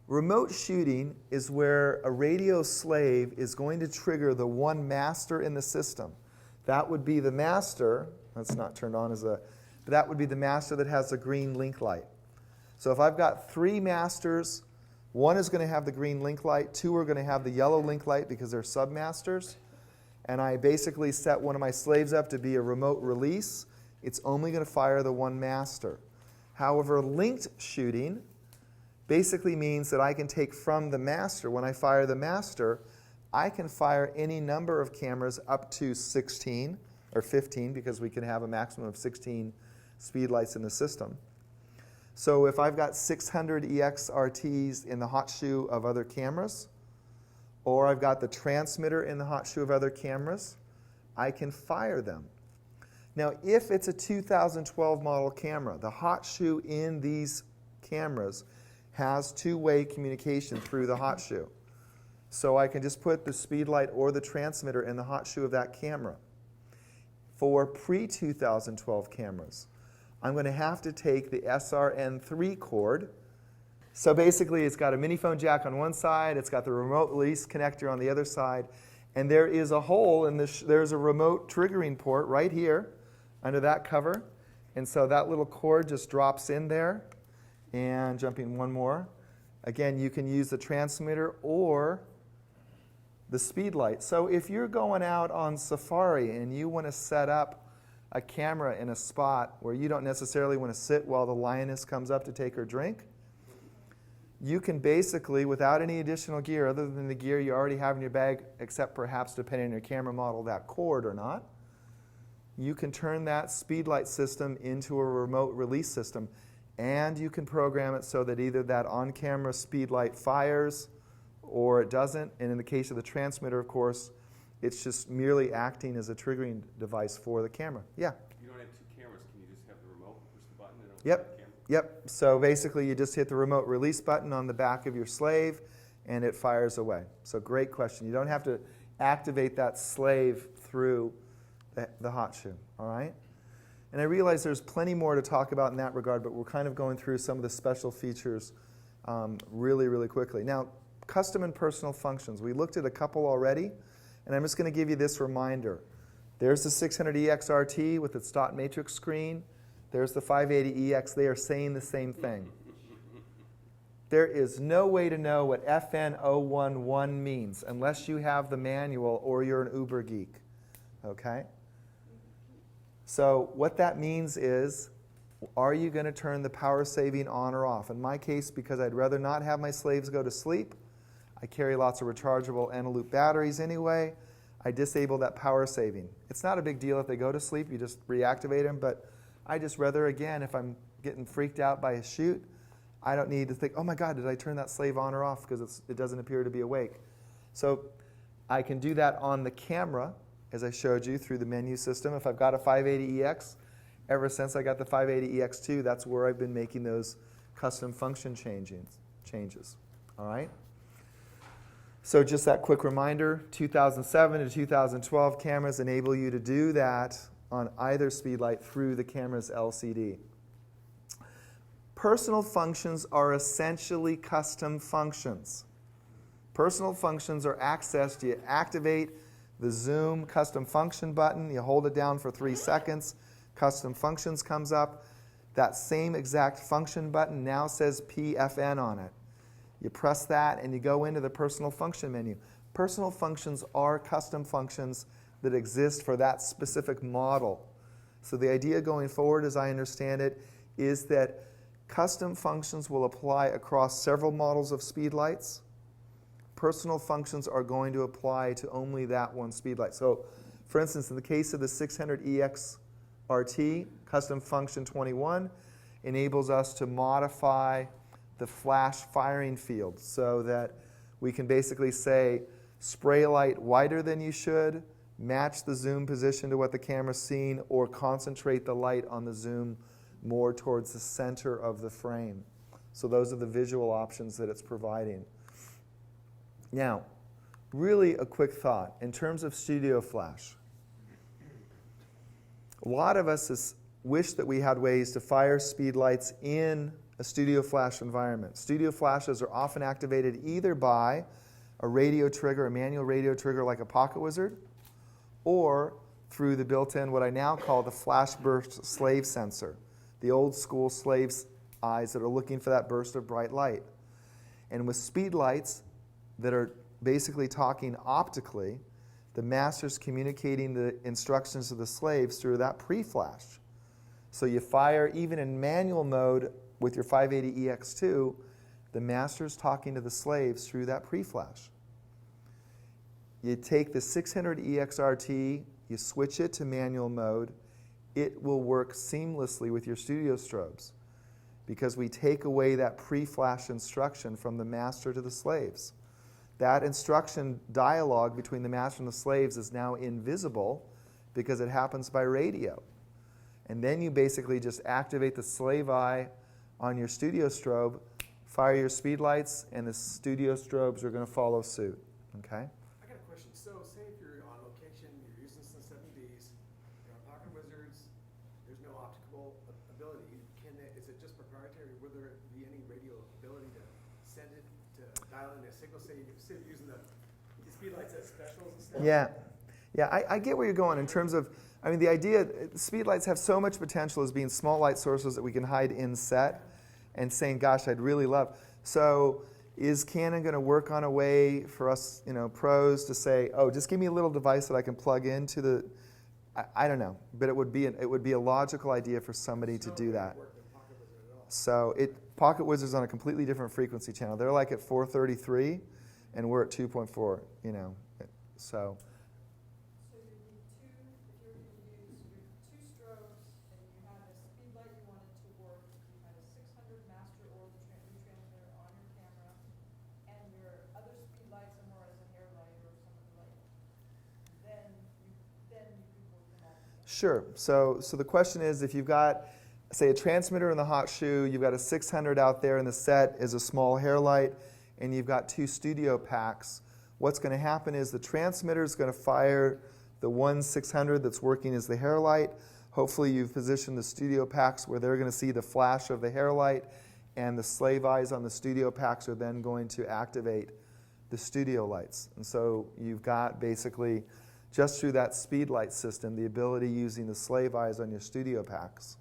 Remote shooting is where a radio slave is going to trigger the one master in the system. That would be the master. That's not turned on as a, but that would be the master that has the green link light. So if I've got 3 masters, one is going to have the green link light, 2 are going to have the yellow link light because they're submasters, and I basically set one of my slaves up to be a remote release, it's only going to fire the one master. However, linked shooting basically means that I can take from the master, when I fire the master, I can fire any number of cameras up to 16 or 15 because we can have a maximum of 16 Speedlights in the system. So if I've got 600EX-RTs in the hot shoe of other cameras, or I've got the transmitter in the hot shoe of other cameras, I can fire them. Now if it's a 2012 model camera, the hot shoe in these cameras has two-way communication through the hot shoe. So I can just put the Speedlite or the transmitter in the hot shoe of that camera. For pre-2012 cameras, I'm going to have to take the SRN3 cord. So basically it's got a mini phone jack on one side, it's got the remote release connector on the other side, and there is a hole in this, there's a remote triggering port right here under that cover. And so that little cord just drops in there. And jumping one more. Again, you can use the transmitter or the Speedlite. So if you're going out on safari and you want to set up a camera in a spot where you don't necessarily want to sit while the lioness comes up to take her drink, you can basically, without any additional gear other than the gear you already have in your bag, except perhaps depending on your camera model, that cord or not, you can turn that Speedlite system into a remote release system. And you can program it so that either that on-camera Speedlite fires or it doesn't. And in the case of the transmitter, of course, it's just merely acting as a triggering device for the camera. Yeah? You don't have 2 cameras. Can you just have the remote, push the button, and it'll Yep. fire the camera? Yep. So basically, you just hit the remote release button on the back of your slave, and it fires away. So great question. You don't have to activate that slave through the hot shoe. All right? And I realize there's plenty more to talk about in that regard, but we're kind of going through some of the special features really, really quickly. Now, custom and personal functions. We looked at a couple already, and I'm just going to give you this reminder. There's the 600EX-RT with its dot matrix screen. There's the 580EX. They are saying the same thing. There is no way to know what FN011 means unless you have the manual or you're an uber geek. Okay? So what that means is, are you going to turn the power saving on or off? In my case, because I'd rather not have my slaves go to sleep, I carry lots of rechargeable Eneloop batteries anyway, I disable that power saving. It's not a big deal if they go to sleep, you just reactivate them, but I just rather, again, if I'm getting freaked out by a shoot, I don't need to think, oh my God, did I turn that slave on or off because it doesn't appear to be awake. So I can do that on the camera, as I showed you, through the menu system. If I've got a 580EX, ever since I got the 580EX2, that's where I've been making those custom function changes. All right? So just that quick reminder, 2007 to 2012 cameras enable you to do that on either Speedlite through the camera's LCD. Personal functions are essentially custom functions. Personal functions are accessed. You activate the zoom custom function button, you hold it down for 3 seconds, custom functions comes up. That same exact function button now says PFN on it. You press that and you go into the personal function menu. Personal functions are custom functions that exist for that specific model. So the idea going forward, as I understand it, is that custom functions will apply across several models of Speedlights. Personal functions are going to apply to only that one Speedlite. So, for instance, in the case of the 600EX-RT, custom function 21 enables us to modify the flash firing field so that we can basically say, spray light wider than you should, match the zoom position to what the camera's seeing, or concentrate the light on the zoom more towards the center of the frame. So those are the visual options that it's providing. Now, really a quick thought in terms of studio flash. A lot of us wish that we had ways to fire speedlights in a studio flash environment. Studio flashes are often activated either by a radio trigger, a manual radio trigger like a Pocket Wizard, or through the built-in, what I now call the flash burst slave sensor, the old school slave's eyes that are looking for that burst of bright light. And with speedlights that are basically talking optically, the master's communicating the instructions to the slaves through that pre-flash. So you fire, even in manual mode with your 580EX2, the master's talking to the slaves through that pre-flash. You take the 600EX-RT, you switch it to manual mode, it will work seamlessly with your studio strobes because we take away that pre-flash instruction from the master to the slaves. That instruction dialogue between the master and the slaves is now invisible because it happens by radio. And then you basically just activate the slave eye on your studio strobe, fire your speedlights, and the studio strobes are going to follow suit. Okay? I got a question. So say if you're on location, you're using some 7Ds, you're on Pocket Wizards, there's no optical ability. Is it just proprietary? Would there be any radio ability to send it, to dial in a signal? Say you're using the speedlights as specials and stuff? Yeah. Yeah, I get where you're going in terms of, I mean, the idea, speedlights have so much potential as being small light sources that we can hide in set and saying, gosh, I'd really love. So is Canon going to work on a way for us, pros to say, oh, just give me a little device that I can plug into the, I don't know, but it would be a logical idea for somebody to do that. So Pocket Wizard's on a completely different frequency channel. They're like at 433, and we're at 2.4, so. So you need two, if you were going to use your two strobes and you had a speedlight you wanted to work, you had a 600 master or the transmitter on your camera, and your other speedlight somewhere as a hair light or some other light, then you could work them all together. Sure. So the question is, if you've got, say, a transmitter in the hot shoe, you've got a 600 out there, and the set is a small hair light, and you've got two studio packs, what's going to happen is the transmitter is going to fire the one 600 that's working as the hair light. Hopefully you've positioned the studio packs where they're going to see the flash of the hair light, and the slave eyes on the studio packs are then going to activate the studio lights. And so you've got basically, just through that Speedlite system, the ability using the slave eyes on your studio packs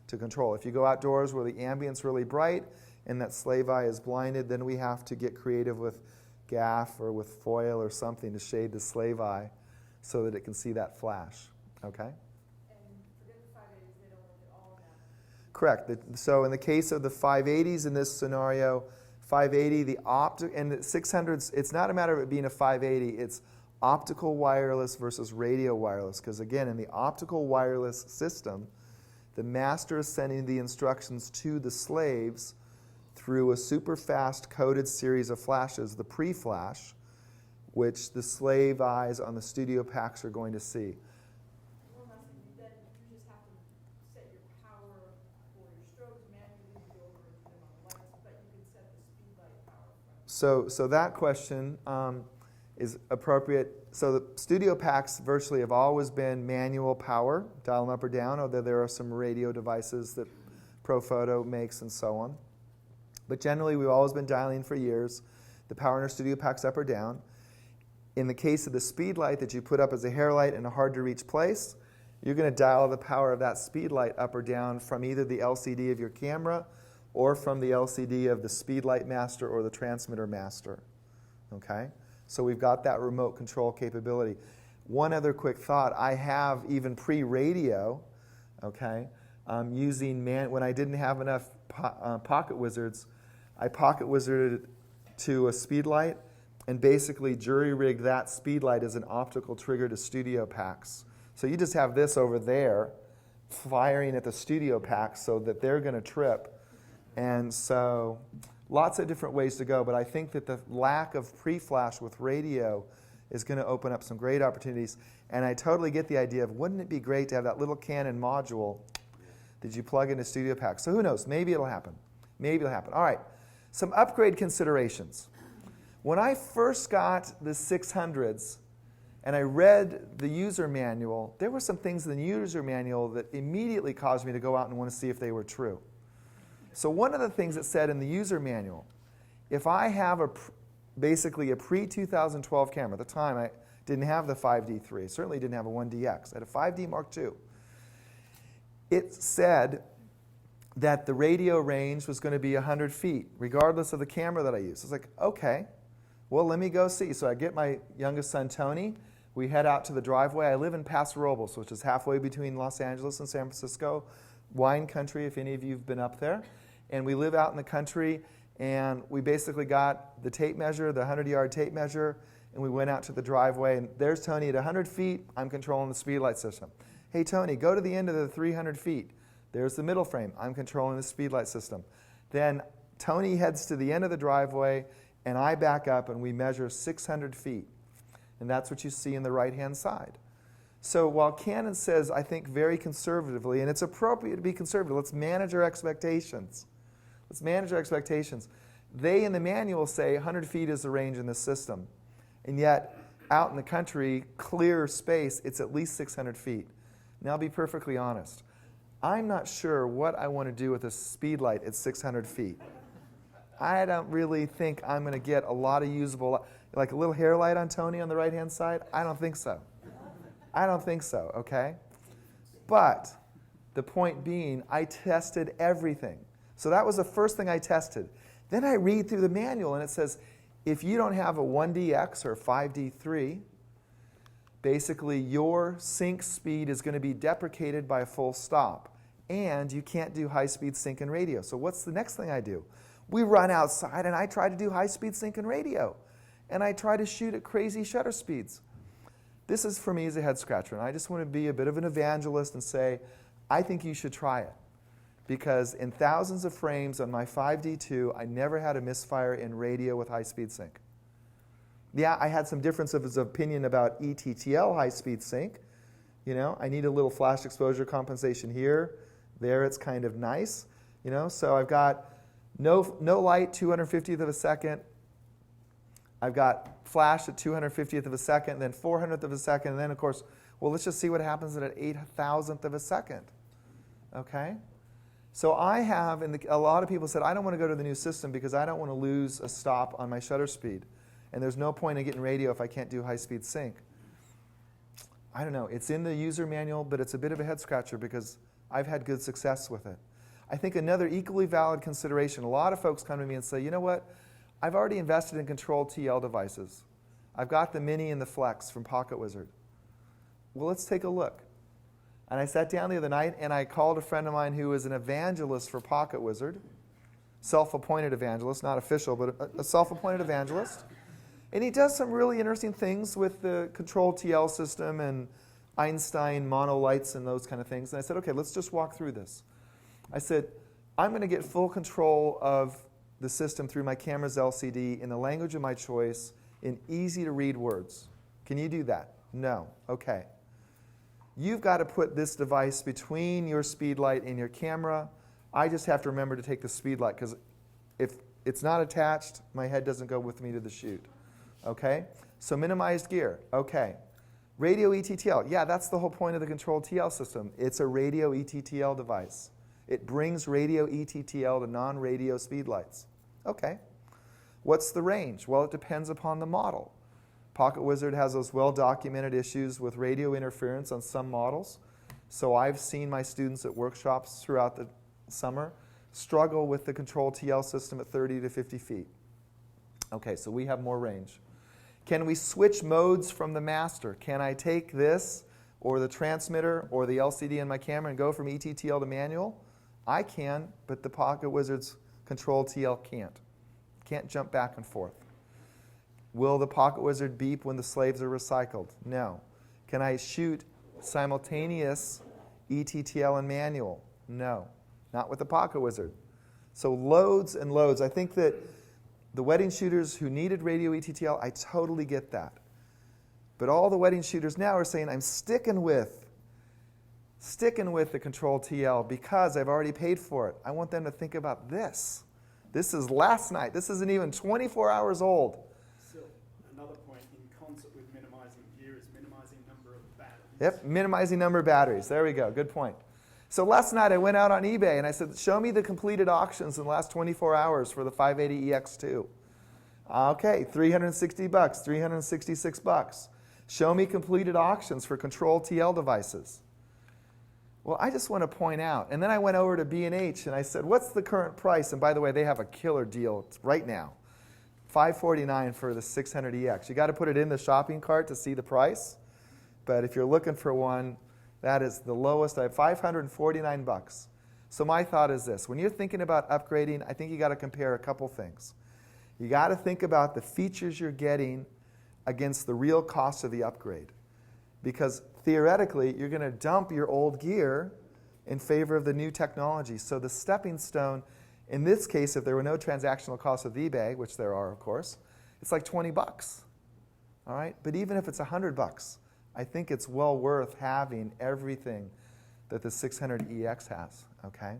to control. If you go outdoors where the ambient's really bright and that slave eye is blinded, then we have to get creative with gaff or with foil or something to shade the slave eye so that it can see that flash. Okay? And forget the 580s, they don't look at all of that. Correct. So in the case of the 580s in this scenario, 580, and the 600s, it's not a matter of it being a 580, it's optical wireless versus radio wireless. Because again, in the optical wireless system, the master is sending the instructions to the slaves through a super fast coded series of flashes, the pre-flash, which the slave eyes on the studio packs are going to see. One last thing, then you just have to set your power for your strobes manually, you go over and put them on the lights, but you can set the speedlight power from. So that question is appropriate. So the studio packs virtually have always been manual power, dial them up or down, although there are some radio devices that ProPhoto makes and so on. But generally, we've always been dialing for years the power in our studio packs up or down. In the case of the Speedlite that you put up as a hair light in a hard-to-reach place, you're going to dial the power of that Speedlite up or down from either the LCD of your camera or from the LCD of the Speedlite master or the transmitter master. Okay? So we've got that remote control capability. One other quick thought, I have even pre-radio, okay, using, when I didn't have enough Pocket Wizards, I Pocket Wizarded to a Speedlite and basically jury-rigged that Speedlite as an optical trigger to studio packs. So you just have this over there firing at the studio packs so that they're going to trip. And so lots of different ways to go, but I think that the lack of pre-flash with radio is going to open up some great opportunities. And I totally get the idea of, wouldn't it be great to have that little Canon module that you plug into studio packs? So who knows? Maybe it'll happen. Maybe it'll happen. All right. Some upgrade considerations. When I first got the 600s and I read the user manual, there were some things in the user manual that immediately caused me to go out and want to see if they were true. So one of the things it said in the user manual, if I have basically a pre-2012 camera, at the time I didn't have the 5D3, certainly didn't have a 1DX, I had a 5D Mark II. It said that the radio range was going to be 100 feet, regardless of the camera that I used. I was like, okay, well, let me go see. So I get my youngest son, Tony. We head out to the driveway. I live in Paso Robles, which is halfway between Los Angeles and San Francisco, wine country, if any of you have been up there. And we live out in the country, and we basically got the tape measure, the 100-yard tape measure, and we went out to the driveway, and there's Tony at 100 feet. I'm controlling the Speedlite system. Hey, Tony, go to the end of the 300 feet. There's the middle frame. I'm controlling the Speedlite system. Then Tony heads to the end of the driveway, and I back up, and we measure 600 feet. And that's what you see in the right-hand side. So while Canon says, I think very conservatively, and it's appropriate to be conservative, let's manage our expectations. Let's manage our expectations. They, in the manual, say 100 feet is the range in this system. And yet, out in the country, clear space, it's at least 600 feet. Now, I'll be perfectly honest. I'm not sure what I want to do with a Speedlite at 600 feet. I don't really think I'm going to get a lot of usable, like a little hair light on Tony on the right-hand side. I don't think so. I don't think so, okay? But the point being, I tested everything. So that was the first thing I tested. Then I read through the manual, and it says, if you don't have a 1DX or 5D3, basically your sync speed is going to be deprecated by a full stop. And you can't do high-speed sync and radio. So what's the next thing I do? We run outside, and I try to do high-speed sync and radio. And I try to shoot at crazy shutter speeds. This is, for me, as a head-scratcher. And I just want to be a bit of an evangelist and say, I think you should try it. Because in thousands of frames on my 5D2, I never had a misfire in radio with high-speed sync. Yeah, I had some differences of opinion about ETTL high-speed sync. You know, I need a little flash exposure compensation here. There it's kind of nice. You know, so I've got no light, 250th of a second. I've got flash at 250th of a second, then 400th of a second, and then, of course, well, let's just see what happens at an 8,000th of a second. Okay? So I have, and a lot of people said, I don't want to go to the new system because I don't want to lose a stop on my shutter speed. And there's no point in getting radio if I can't do high-speed sync. I don't know. It's in the user manual, but it's a bit of a head-scratcher because I've had good success with it. I think another equally valid consideration, a lot of folks come to me and say, you know what? I've already invested in controlled TL devices. I've got the Mini and the Flex from Pocket Wizard. Well, let's take a look. And I sat down the other night and I called a friend of mine who is an evangelist for Pocket Wizard, self-appointed evangelist, not official, but a self-appointed evangelist. And he does some really interesting things with the controlled TL system and Einstein monolights and those kind of things. And I said, okay, let's just walk through this. I said, I'm going to get full control of the system through my camera's LCD in the language of my choice in easy-to-read words. Can you do that? No. Okay. You've got to put this device between your Speedlite and your camera. I just have to remember to take the Speedlite because if it's not attached, my head doesn't go with me to the shoot. Okay? So minimized gear. Okay. Radio ETTL. Yeah, that's the whole point of the controlled TL system. It's a radio ETTL device. It brings radio ETTL to non-radio Speedlights. Okay. What's the range? Well, it depends upon the model. Pocket Wizard has those well-documented issues with radio interference on some models. So I've seen my students at workshops throughout the summer struggle with the controlled TL system at 30 to 50 feet. Okay, so we have more range. Can we switch modes from the master? Can I take this or the transmitter or the LCD in my camera and go from ETTL to manual? I can, but the Pocket Wizard's controlled TL can't. Can't jump back and forth. Will the Pocket Wizard beep when the slaves are recycled? No. Can I shoot simultaneous ETTL and manual? No. Not with the Pocket Wizard. So loads and loads. I think that the wedding shooters who needed radio ETTL, I totally get that. But all the wedding shooters now are saying, I'm sticking with the controlled TL because I've already paid for it. I want them to think about this. This is last night. This isn't even 24 hours old. Yep, minimizing number of batteries. There we go. Good point. So last night I went out on eBay and I said, show me the completed auctions in the last 24 hours for the 580EX2. Okay, $360, $366. Show me completed auctions for control TL devices. Well, I just want to point out, and then I went over to B&H and I said, what's the current price? And by the way, they have a killer deal right now. $549 for the 600EX. You got to put it in the shopping cart to see the price. But if you're looking for one, that is the lowest. I have $549. So my thought is this. When you're thinking about upgrading, I think you got to compare a couple things. You got to think about the features you're getting against the real cost of the upgrade. Because theoretically, you're going to dump your old gear in favor of the new technology. So the stepping stone, in this case, if there were no transactional costs with eBay, which there are, of course, it's like $20. All right? But even if it's $100, I think it's well worth having everything that the 600EX has. Okay?